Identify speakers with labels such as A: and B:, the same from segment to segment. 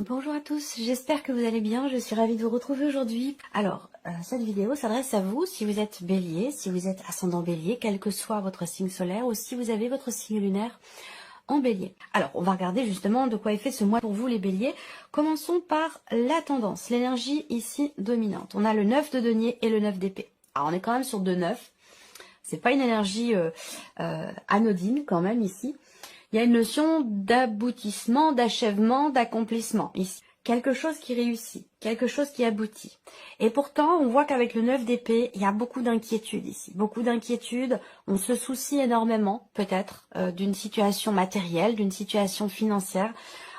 A: Bonjour à tous, j'espère que vous allez bien, je suis ravie de vous retrouver aujourd'hui. Alors, cette vidéo s'adresse à vous si vous êtes bélier, si vous êtes ascendant bélier, quel que soit votre signe solaire, ou si vous avez votre signe lunaire en bélier. Alors, on va regarder justement de quoi est fait ce mois pour vous les béliers. Commençons par la tendance, l'énergie ici dominante. On a le 9 de denier et le 9 d'épée. Alors, on est quand même sur 2-9. C'est pas une énergie anodine quand même ici. Il y a une notion d'aboutissement, d'achèvement, d'accomplissement ici. Quelque chose qui réussit, quelque chose qui aboutit. Et pourtant, on voit qu'avec le 9 d'épée, il y a beaucoup d'inquiétude ici. Beaucoup d'inquiétude. On se soucie énormément, peut-être, d'une situation matérielle, d'une situation financière.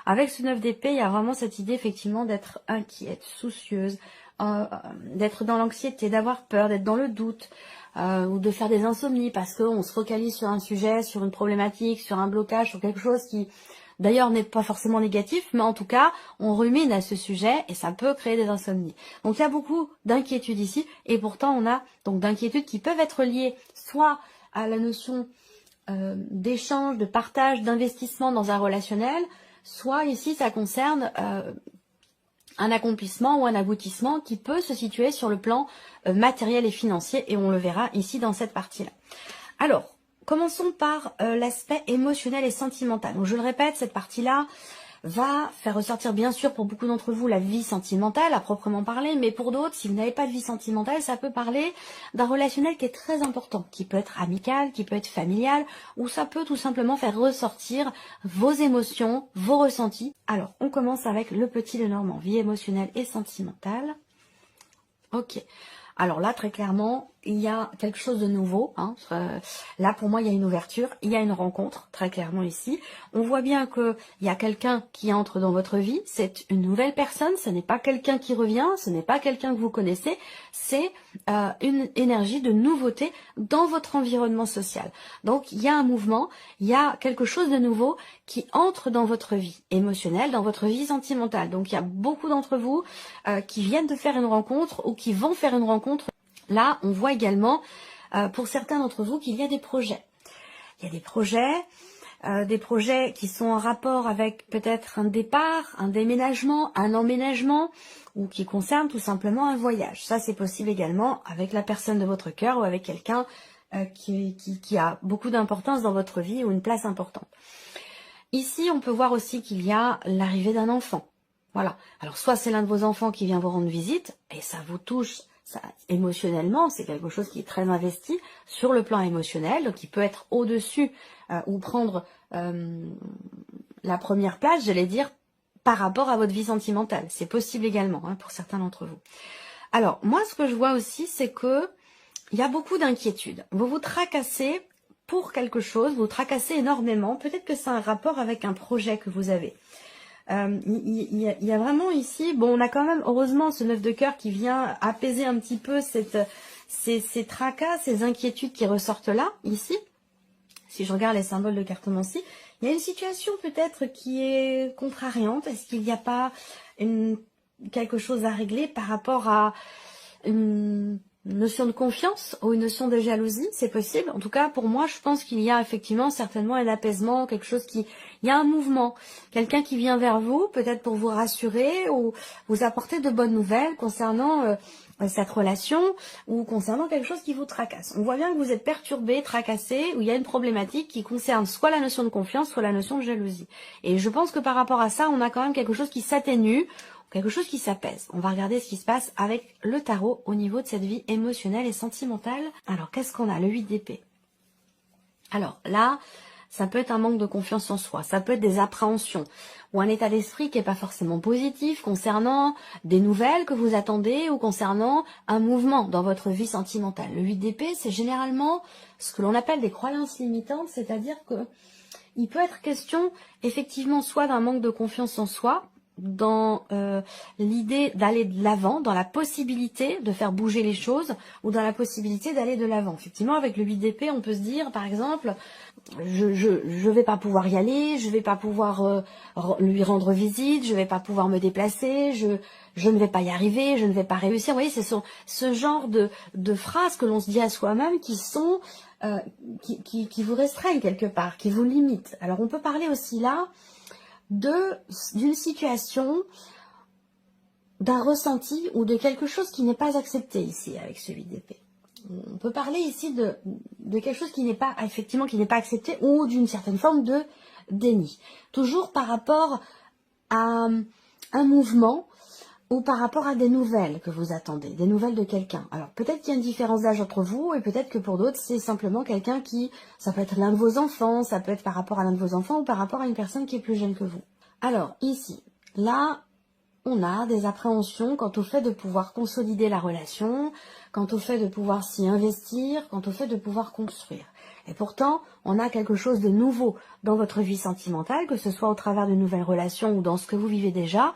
A: Avec ce 9 d'épée, il y a vraiment cette idée, effectivement, d'être inquiète, soucieuse, d'être dans l'anxiété, d'avoir peur, d'être dans le doute. Ou de faire des insomnies parce qu'on se focalise sur un sujet, sur une problématique, sur un blocage, sur quelque chose qui d'ailleurs n'est pas forcément négatif, mais en tout cas on rumine à ce sujet et ça peut créer des insomnies. Donc il y a beaucoup d'inquiétudes ici et pourtant on a donc d'inquiétudes qui peuvent être liées soit à la notion d'échange, de partage, d'investissement dans un relationnel, soit ici ça concerne un accomplissement ou un aboutissement qui peut se situer sur le plan matériel et financier et on le verra ici dans cette partie-là. Alors, commençons par l'aspect émotionnel et sentimental. Donc je le répète, cette partie-là va faire ressortir bien sûr pour beaucoup d'entre vous la vie sentimentale à proprement parler, mais pour d'autres, si vous n'avez pas de vie sentimentale, ça peut parler d'un relationnel qui est très important, qui peut être amical, qui peut être familial, ou ça peut tout simplement faire ressortir vos émotions, vos ressentis. Alors, on commence avec le petit Lenormand, vie émotionnelle et sentimentale. Ok. Alors là, très clairement, il y a quelque chose de nouveau. Là, pour moi, il y a une ouverture, il y a une rencontre, très clairement ici. On voit bien qu'il y a quelqu'un qui entre dans votre vie. C'est une nouvelle personne, ce n'est pas quelqu'un qui revient, ce n'est pas quelqu'un que vous connaissez. C'est une énergie de nouveauté dans votre environnement social. Donc, il y a un mouvement, il y a quelque chose de nouveau qui entre dans votre vie émotionnelle, dans votre vie sentimentale. Donc, il y a beaucoup d'entre vous qui viennent de faire une rencontre ou qui vont faire une rencontre. Là, on voit également, pour certains d'entre vous, qu'il y a des projets. Il y a des projets qui sont en rapport avec peut-être un départ, un déménagement, un emménagement, ou qui concernent tout simplement un voyage. Ça, c'est possible également avec la personne de votre cœur ou avec quelqu'un qui a beaucoup d'importance dans votre vie ou une place importante. Ici, on peut voir aussi qu'il y a l'arrivée d'un enfant. Voilà. Alors, soit c'est l'un de vos enfants qui vient vous rendre visite, et ça vous touche. Ça, émotionnellement, c'est quelque chose qui est très investi sur le plan émotionnel, donc qui peut être au-dessus ou prendre la première place, j'allais dire, par rapport à votre vie sentimentale. C'est possible également pour certains d'entre vous. Alors, moi, ce que je vois aussi, c'est que il y a beaucoup d'inquiétudes. Vous vous tracassez pour quelque chose, vous tracassez énormément. Peut-être que c'est un rapport avec un projet que vous avez. Il y a vraiment ici, bon, on a quand même heureusement ce 9 de cœur qui vient apaiser un petit peu ces tracas, ces inquiétudes qui ressortent là, ici. Si je regarde les symboles de cartomancie, il y a une situation peut-être qui est contrariante. Est-ce qu'il n'y a pas quelque chose à régler par rapport à une notion de confiance ou une notion de jalousie? C'est possible. En tout cas, pour moi, je pense qu'il y a effectivement certainement un apaisement, quelque chose qui... Il y a un mouvement. Quelqu'un qui vient vers vous, peut-être pour vous rassurer ou vous apporter de bonnes nouvelles concernant cette relation ou concernant quelque chose qui vous tracasse. On voit bien que vous êtes perturbé, tracassé, où il y a une problématique qui concerne soit la notion de confiance, soit la notion de jalousie. Et je pense que par rapport à ça, on a quand même quelque chose qui s'atténue, quelque chose qui s'apaise. On va regarder ce qui se passe avec le tarot au niveau de cette vie émotionnelle et sentimentale. Alors, qu'est-ce qu'on a? Le 8 d'épée. Alors là, ça peut être un manque de confiance en soi, ça peut être des appréhensions ou un état d'esprit qui n'est pas forcément positif concernant des nouvelles que vous attendez ou concernant un mouvement dans votre vie sentimentale. Le 8 d'épée, c'est généralement ce que l'on appelle des croyances limitantes, c'est-à-dire que il peut être question effectivement soit d'un manque de confiance en soi, dans l'idée d'aller de l'avant, dans la possibilité de faire bouger les choses ou dans la possibilité d'aller de l'avant. Effectivement, avec le 8 d'épée, on peut se dire, par exemple, je vais pas pouvoir y aller, je vais pas pouvoir lui rendre visite, je vais pas pouvoir me déplacer, je ne vais pas y arriver, je ne vais pas réussir. Vous voyez, c'est ce genre de phrases que l'on se dit à soi-même qui sont qui vous restreignent quelque part, qui vous limitent. Alors, on peut parler aussi là d'une situation, d'un ressenti ou de quelque chose qui n'est pas accepté ici avec ce 8 d'épée. On peut parler ici de quelque chose qui n'est pas, effectivement, qui n'est pas accepté ou d'une certaine forme de déni. Toujours par rapport à un mouvement ou par rapport à des nouvelles que vous attendez, des nouvelles de quelqu'un. Alors peut-être qu'il y a une différence d'âge entre vous et peut-être que pour d'autres c'est simplement quelqu'un qui, ça peut être l'un de vos enfants, ça peut être par rapport à l'un de vos enfants ou par rapport à une personne qui est plus jeune que vous. Alors ici, là, on a des appréhensions quant au fait de pouvoir consolider la relation, quant au fait de pouvoir s'y investir, quant au fait de pouvoir construire. Et pourtant, on a quelque chose de nouveau dans votre vie sentimentale, que ce soit au travers de nouvelles relations ou dans ce que vous vivez déjà.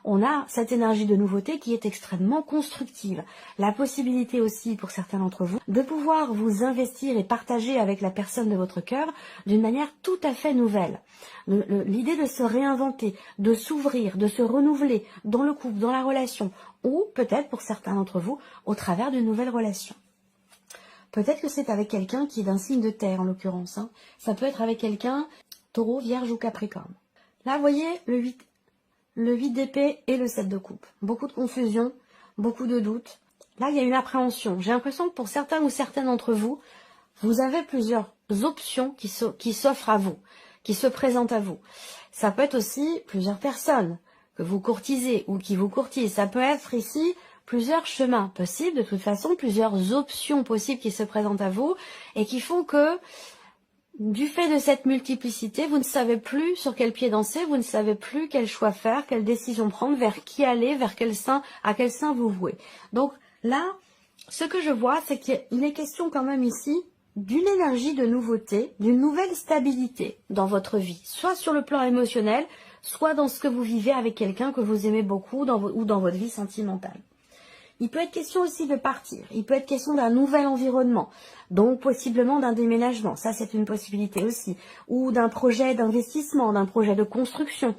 A: On a cette énergie de nouveauté qui est extrêmement constructive. La possibilité aussi, pour certains d'entre vous, de pouvoir vous investir et partager avec la personne de votre cœur d'une manière tout à fait nouvelle. L'idée de se réinventer, de s'ouvrir, de se renouveler dans le couple, dans la relation, ou peut-être pour certains d'entre vous, au travers d'une nouvelle relation. Peut-être que c'est avec quelqu'un qui est d'un signe de terre, en l'occurrence. Ça peut être avec quelqu'un, taureau, vierge ou capricorne. Là, vous voyez, le 8 d'épée et le 7 de coupe. Beaucoup de confusion, beaucoup de doutes. Là, il y a une appréhension. J'ai l'impression que pour certains ou certaines d'entre vous, vous avez plusieurs options qui s'offrent à vous, qui se présentent à vous. Ça peut être aussi plusieurs personnes que vous courtisez ou qui vous courtisent. Ça peut être ici plusieurs chemins possibles, de toute façon, plusieurs options possibles qui se présentent à vous et qui font que du fait de cette multiplicité, vous ne savez plus sur quel pied danser, vous ne savez plus quel choix faire, quelle décision prendre, vers qui aller, vers quel sein, à quel sein vous vouer. Donc là, ce que je vois, c'est qu'il est question quand même ici d'une énergie de nouveauté, d'une nouvelle stabilité dans votre vie, soit sur le plan émotionnel, soit dans ce que vous vivez avec quelqu'un que vous aimez beaucoup ou dans votre vie sentimentale. Il peut être question aussi de partir, il peut être question d'un nouvel environnement, donc possiblement d'un déménagement, ça c'est une possibilité aussi, ou d'un projet d'investissement, d'un projet de construction,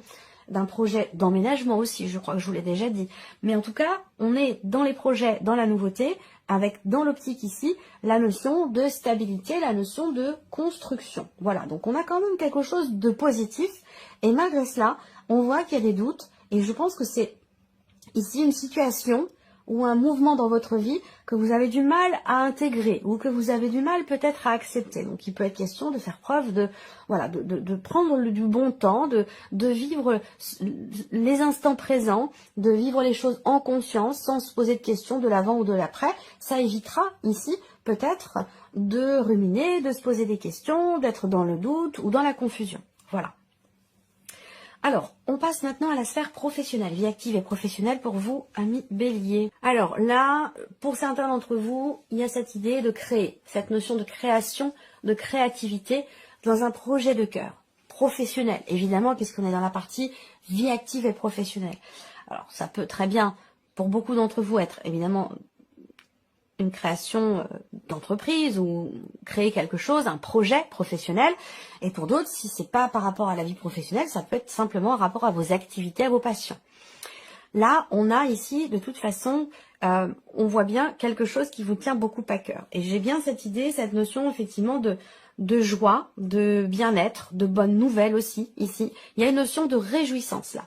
A: d'un projet d'emménagement aussi, je crois que je vous l'ai déjà dit. Mais en tout cas, on est dans les projets, dans la nouveauté, avec dans l'optique ici, la notion de stabilité, la notion de construction. Voilà, donc on a quand même quelque chose de positif, et malgré cela, on voit qu'il y a des doutes, et je pense que c'est ici une situation ou un mouvement dans votre vie que vous avez du mal à intégrer ou que vous avez du mal peut-être à accepter. Donc il peut être question de faire preuve de voilà de prendre du bon temps, de vivre les instants présents, de vivre les choses en conscience sans se poser de questions de l'avant ou de l'après. Ça évitera ici peut-être de ruminer, de se poser des questions, d'être dans le doute ou dans la confusion. Voilà. Alors, on passe maintenant à la sphère professionnelle, vie active et professionnelle pour vous, amis béliers. Alors là, pour certains d'entre vous, il y a cette idée de créer, cette notion de création, de créativité dans un projet de cœur, professionnel, évidemment, puisqu'on est dans la partie vie active et professionnelle. Alors, ça peut très bien, pour beaucoup d'entre vous, être évidemment une création d'entreprise ou créer quelque chose, un projet professionnel. Et pour d'autres, si c'est pas par rapport à la vie professionnelle, ça peut être simplement en rapport à vos activités, à vos passions. Là, on a ici, de toute façon, on voit bien quelque chose qui vous tient beaucoup à cœur. Et j'ai bien cette idée, cette notion effectivement de joie, de bien-être, de bonnes nouvelles aussi, ici. Il y a une notion de réjouissance là.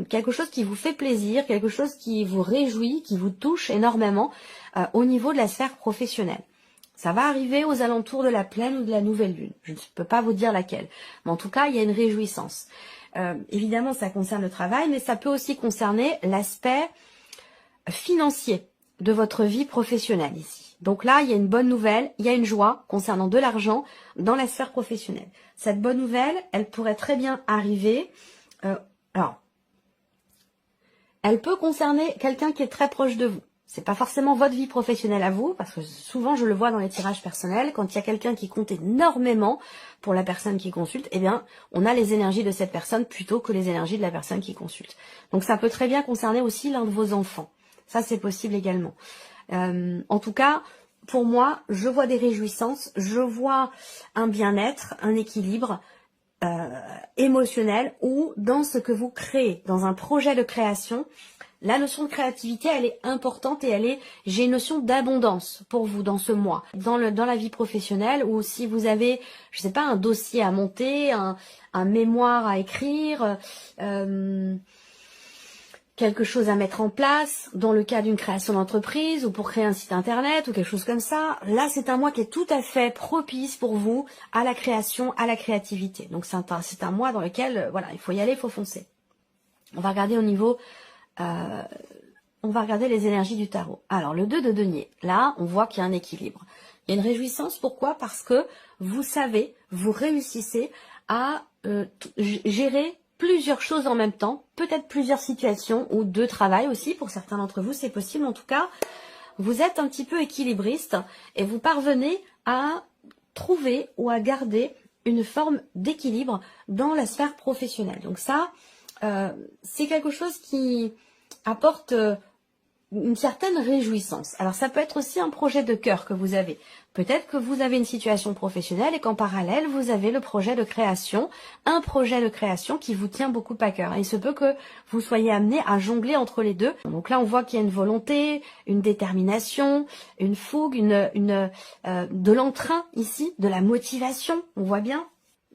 A: Quelque chose qui vous fait plaisir, quelque chose qui vous réjouit, qui vous touche énormément au niveau de la sphère professionnelle. Ça va arriver aux alentours de la pleine ou de la nouvelle lune. Je ne peux pas vous dire laquelle. Mais en tout cas, il y a une réjouissance. Évidemment, ça concerne le travail, mais ça peut aussi concerner l'aspect financier de votre vie professionnelle ici. Donc là, il y a une bonne nouvelle, il y a une joie concernant de l'argent dans la sphère professionnelle. Cette bonne nouvelle, elle pourrait très bien arriver. Alors, elle peut concerner quelqu'un qui est très proche de vous. C'est pas forcément votre vie professionnelle à vous, parce que souvent je le vois dans les tirages personnels, quand il y a quelqu'un qui compte énormément pour la personne qui consulte, eh bien, on a les énergies de cette personne plutôt que les énergies de la personne qui consulte. Donc ça peut très bien concerner aussi l'un de vos enfants. Ça, c'est possible également. En tout cas, pour moi, je vois des réjouissances, je vois un bien-être, un équilibre, émotionnel ou dans ce que vous créez, dans un projet de création. La notion de créativité, elle est importante et j'ai une notion d'abondance pour vous dans ce mois. Dans la vie professionnelle, ou si vous avez, je sais pas, un dossier à monter, un mémoire à écrire, quelque chose à mettre en place dans le cas d'une création d'entreprise ou pour créer un site internet ou quelque chose comme ça. Là, c'est un mois qui est tout à fait propice pour vous à la création, à la créativité. Donc c'est un mois dans lequel, voilà, il faut y aller, il faut foncer. On va regarder au niveau, on va regarder les énergies du tarot. Alors, le 2 de denier, là, on voit qu'il y a un équilibre. Il y a une réjouissance, pourquoi? Parce que vous savez, vous réussissez à gérer plusieurs choses en même temps, peut-être plusieurs situations ou de travail aussi, pour certains d'entre vous, c'est possible. En tout cas, vous êtes un petit peu équilibriste et vous parvenez à trouver ou à garder une forme d'équilibre dans la sphère professionnelle. Donc ça, c'est quelque chose qui apporte une certaine réjouissance. Alors ça peut être aussi un projet de cœur que vous avez. Peut-être que vous avez une situation professionnelle et qu'en parallèle, vous avez le projet de création, un projet de création qui vous tient beaucoup à cœur. Et il se peut que vous soyez amené à jongler entre les deux. Donc là, on voit qu'il y a une volonté, une détermination, une fougue, de l'entrain ici, de la motivation, on voit bien.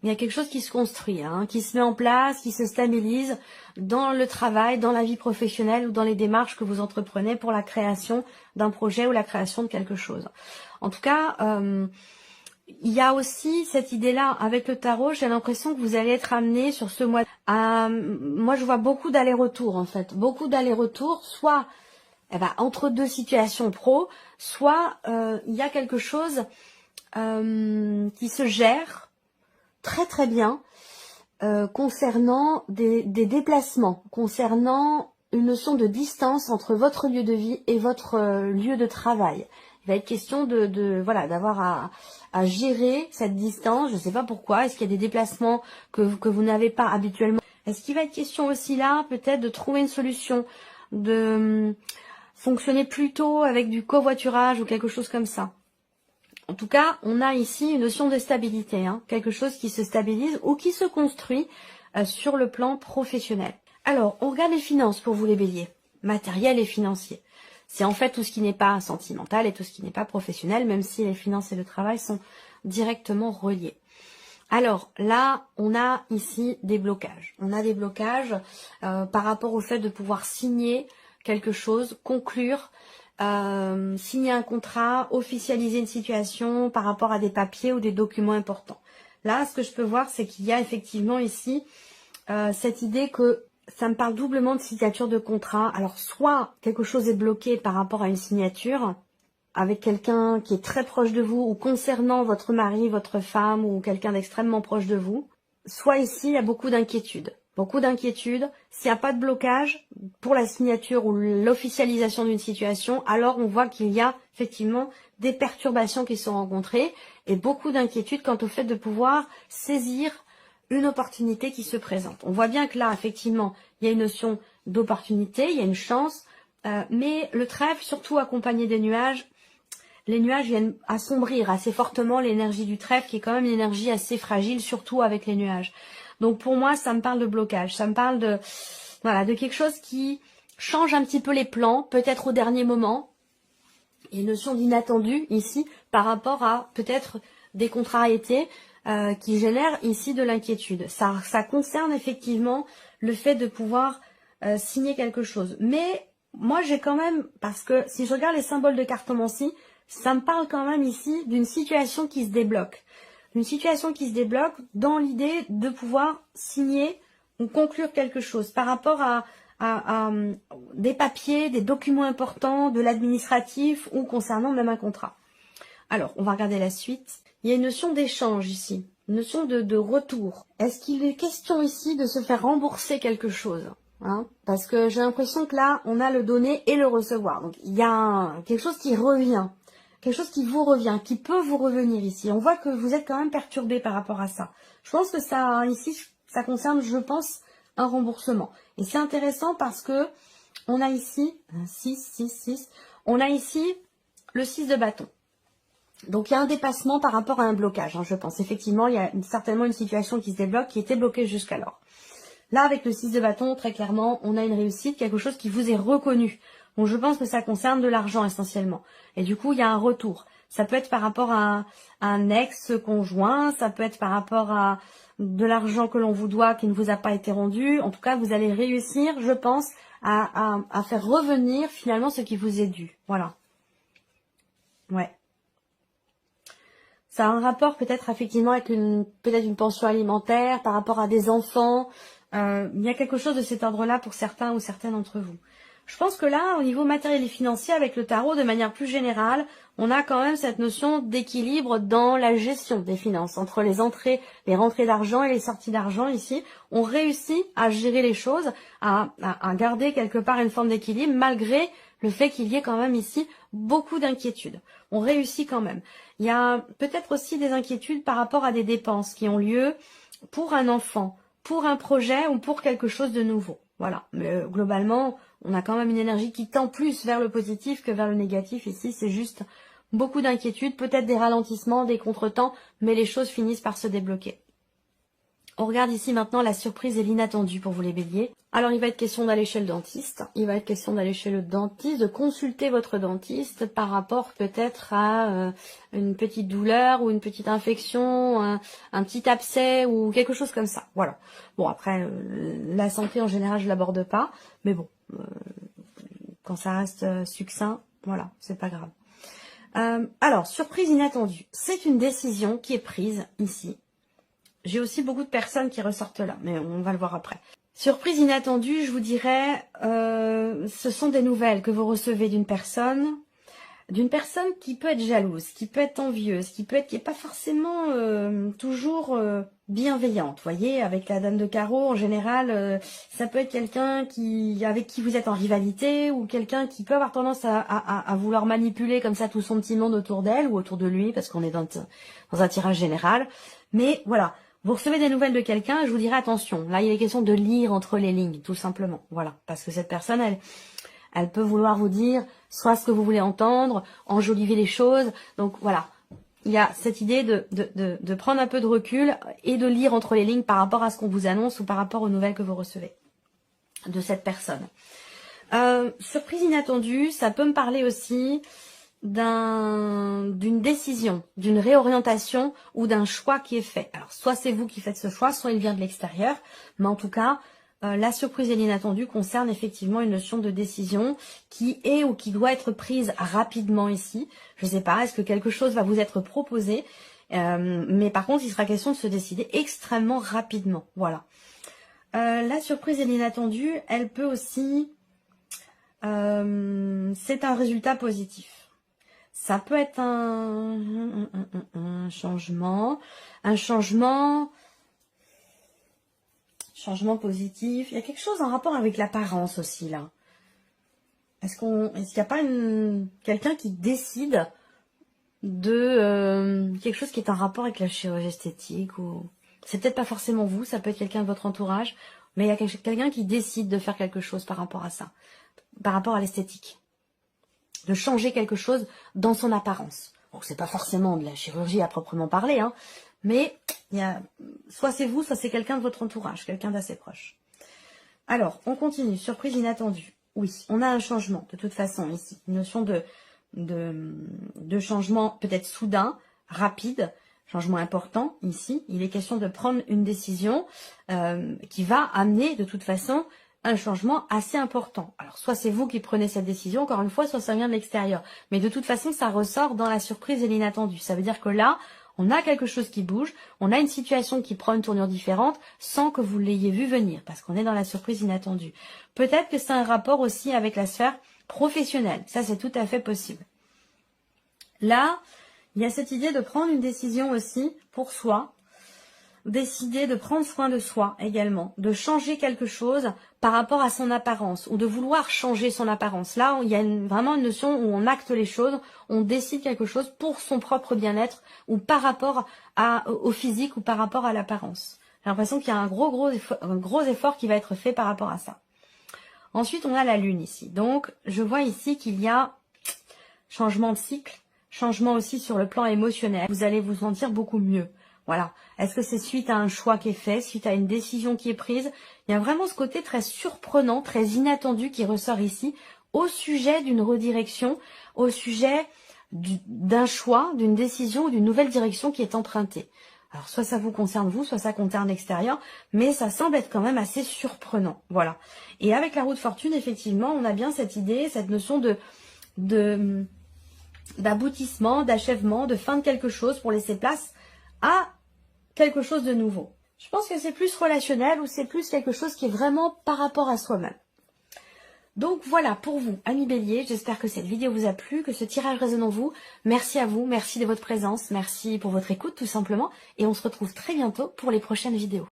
A: Il y a quelque chose qui se construit, qui se met en place, qui se stabilise dans le travail, dans la vie professionnelle ou dans les démarches que vous entreprenez pour la création d'un projet ou la création de quelque chose. En tout cas, il y a aussi cette idée-là avec le tarot, j'ai l'impression que vous allez être amené sur ce mois. Moi, je vois beaucoup d'allers-retours en fait, beaucoup d'allers-retours, soit entre deux situations pro, soit il y a quelque chose qui se gère très très bien concernant des déplacements, concernant une notion de distance entre votre lieu de vie et votre lieu de travail. Il va être question voilà, d'avoir à gérer cette distance. Je ne sais pas pourquoi. Est-ce qu'il y a des déplacements que vous n'avez pas habituellement? Est-ce qu'il va être question aussi là peut-être de trouver une solution, de fonctionner plutôt avec du covoiturage ou quelque chose comme ça? En tout cas, on a ici une notion de stabilité, quelque chose qui se stabilise ou qui se construit sur le plan professionnel. Alors, on regarde les finances pour vous les béliers, matériel et financier. C'est en fait tout ce qui n'est pas sentimental et tout ce qui n'est pas professionnel, même si les finances et le travail sont directement reliés. Alors là, on a ici des blocages. On a des blocages par rapport au fait de pouvoir signer quelque chose, conclure, signer un contrat, officialiser une situation par rapport à des papiers ou des documents importants. Là, ce que je peux voir, c'est qu'il y a effectivement ici cette idée que ça me parle doublement de signature de contrat. Alors, soit quelque chose est bloqué par rapport à une signature avec quelqu'un qui est très proche de vous ou concernant votre mari, votre femme ou quelqu'un d'extrêmement proche de vous, soit ici, il y a beaucoup d'inquiétudes. Beaucoup d'inquiétudes. S'il n'y a pas de blocage pour la signature ou l'officialisation d'une situation, alors on voit qu'il y a effectivement des perturbations qui sont rencontrées et beaucoup d'inquiétudes quant au fait de pouvoir saisir une opportunité qui se présente. On voit bien que là, effectivement, il y a une notion d'opportunité, il y a une chance, mais le trèfle, surtout accompagné des nuages, les nuages viennent assombrir assez fortement l'énergie du trèfle qui est quand même une énergie assez fragile, surtout avec les nuages. Donc pour moi, ça me parle de blocage, ça me parle de quelque chose qui change un petit peu les plans, peut-être au dernier moment. Il y a une notion d'inattendu ici par rapport à peut-être des contrariétés qui génèrent ici de l'inquiétude. Ça concerne effectivement le fait de pouvoir signer quelque chose. Mais moi j'ai quand même, parce que si je regarde les symboles de cartomancie, ça me parle quand même ici d'une situation qui se débloque. Une situation qui se débloque dans l'idée de pouvoir signer ou conclure quelque chose par rapport à des papiers, des documents importants, de l'administratif ou concernant même un contrat. Alors, on va regarder la suite. Il y a une notion d'échange ici, une notion de retour. Est-ce qu'il est question ici de se faire rembourser quelque chose, Parce que j'ai l'impression que là, on a le donner et le recevoir. Donc, il y a quelque chose qui revient. Quelque chose qui vous revient, qui peut vous revenir ici. On voit que vous êtes quand même perturbé par rapport à ça. Je pense que ça, ici, ça concerne, je pense, un remboursement. Et c'est intéressant parce que on a ici, 6, on a ici le 6 de bâton. Donc il y a un dépassement par rapport à un blocage, hein, je pense. Effectivement, il y a certainement une situation qui se débloque, qui était bloquée jusqu'alors. Là, avec le 6 de bâton, très clairement, on a une réussite, quelque chose qui vous est reconnu. Donc je pense que ça concerne de l'argent essentiellement. Et du coup, il y a un retour. Ça peut être par rapport à un ex-conjoint, ça peut être par rapport à de l'argent que l'on vous doit qui ne vous a pas été rendu. En tout cas, vous allez réussir, je pense, à faire revenir finalement ce qui vous est dû. Voilà. Ouais. Ça a un rapport peut-être effectivement avec peut-être une pension alimentaire, par rapport à des enfants. Il y a quelque chose de cet ordre-là pour certains ou certaines d'entre vous. Je pense que là, au niveau matériel et financier, avec le tarot, de manière plus générale, on a quand même cette notion d'équilibre dans la gestion des finances. Entre les rentrées d'argent et les sorties d'argent ici, on réussit à gérer les choses, à garder quelque part une forme d'équilibre, malgré le fait qu'il y ait quand même ici beaucoup d'inquiétudes. On réussit quand même. Il y a peut-être aussi des inquiétudes par rapport à des dépenses qui ont lieu pour un enfant, pour un projet ou pour quelque chose de nouveau. Voilà. Mais globalement, on a quand même une énergie qui tend plus vers le positif que vers le négatif. Ici, c'est juste beaucoup d'inquiétudes, peut-être des ralentissements, des contretemps, mais les choses finissent par se débloquer. On regarde ici maintenant la surprise et l'inattendu pour vous les béliers. Alors il va être question d'aller chez le dentiste, de consulter votre dentiste par rapport peut-être à une petite douleur ou une petite infection, un petit abcès ou quelque chose comme ça. Voilà. Bon après, la santé en général je l'aborde pas, mais bon, quand ça reste succinct, voilà, c'est pas grave. Alors, surprise inattendue, c'est une décision qui est prise ici. J'ai aussi beaucoup de personnes qui ressortent là, mais on va le voir après. Surprise inattendue, je vous dirais, ce sont des nouvelles que vous recevez d'une personne qui peut être jalouse, qui peut être envieuse, qui est pas forcément toujours bienveillante. Vous voyez, avec la dame de carreau, en général, ça peut être quelqu'un avec qui vous êtes en rivalité, ou quelqu'un qui peut avoir tendance à vouloir manipuler comme ça tout son petit monde autour d'elle ou autour de lui, parce qu'on est dans un tirage général. Mais voilà. Vous recevez des nouvelles de quelqu'un, je vous dirais attention. Là, il est question de lire entre les lignes, tout simplement. Voilà, parce que cette personne, elle peut vouloir vous dire soit ce que vous voulez entendre, enjoliver les choses. Donc voilà, il y a cette idée de prendre un peu de recul et de lire entre les lignes par rapport à ce qu'on vous annonce ou par rapport aux nouvelles que vous recevez de cette personne. Surprise inattendue, ça peut me parler aussi d'une décision, d'une réorientation ou d'un choix qui est fait. Alors, soit c'est vous qui faites ce choix, soit il vient de l'extérieur, mais en tout cas, la surprise et l'inattendu concerne effectivement une notion de décision qui est ou qui doit être prise rapidement ici. Je ne sais pas, est-ce que quelque chose va vous être proposé, mais par contre, il sera question de se décider extrêmement rapidement. Voilà. La surprise et l'inattendu, elle peut aussi... c'est un résultat positif. Ça peut être un changement positif. Il y a quelque chose en rapport avec l'apparence aussi là. Est-ce qu'il n'y a pas quelqu'un qui décide de quelque chose qui est en rapport avec la chirurgie esthétique ou c'est peut-être pas forcément vous, ça peut être quelqu'un de votre entourage, mais il y a quelqu'un qui décide de faire quelque chose par rapport à ça, par rapport à l'esthétique. De changer quelque chose dans son apparence. Bon, c'est pas forcément de la chirurgie à proprement parler, hein, mais il y a, soit c'est vous, soit c'est quelqu'un de votre entourage, quelqu'un d'assez proche. Alors, on continue. Surprise inattendue. Oui, on a un changement, de toute façon, ici. Une notion de changement peut-être soudain, rapide, changement important, ici. Il est question de prendre une décision qui va amener, de toute façon, un changement assez important. Alors, soit c'est vous qui prenez cette décision, encore une fois, soit ça vient de l'extérieur. Mais de toute façon, ça ressort dans la surprise et l'inattendu. Ça veut dire que là, on a quelque chose qui bouge, on a une situation qui prend une tournure différente sans que vous l'ayez vu venir, parce qu'on est dans la surprise inattendue. Peut-être que c'est un rapport aussi avec la sphère professionnelle. Ça, c'est tout à fait possible. Là, il y a cette idée de prendre une décision aussi pour soi, décider de prendre soin de soi également, de changer quelque chose par rapport à son apparence ou de vouloir changer son apparence. Là, il y a vraiment une notion où on acte les choses, on décide quelque chose pour son propre bien-être ou par rapport au physique ou par rapport à l'apparence. J'ai l'impression qu'il y a un gros effort qui va être fait par rapport à ça. Ensuite, on a la lune ici. Donc, je vois ici qu'il y a changement de cycle, changement aussi sur le plan émotionnel. Vous allez vous sentir beaucoup mieux. Voilà. Est-ce que c'est suite à un choix qui est fait, suite à une décision qui est prise? Il y a vraiment ce côté très surprenant, très inattendu qui ressort ici au sujet d'une redirection, au sujet d'un choix, d'une décision, d'une nouvelle direction qui est empruntée. Alors, soit ça vous concerne vous, soit ça concerne l'extérieur, mais ça semble être quand même assez surprenant. Voilà. Et avec la roue de fortune, effectivement, on a bien cette idée, cette notion d'aboutissement, d'achèvement, de fin de quelque chose pour laisser place à quelque chose de nouveau. Je pense que c'est plus relationnel ou c'est plus quelque chose qui est vraiment par rapport à soi-même. Donc voilà pour vous, amis béliers, j'espère que cette vidéo vous a plu, que ce tirage résonne en vous. Merci à vous, merci de votre présence, merci pour votre écoute tout simplement. Et on se retrouve très bientôt pour les prochaines vidéos.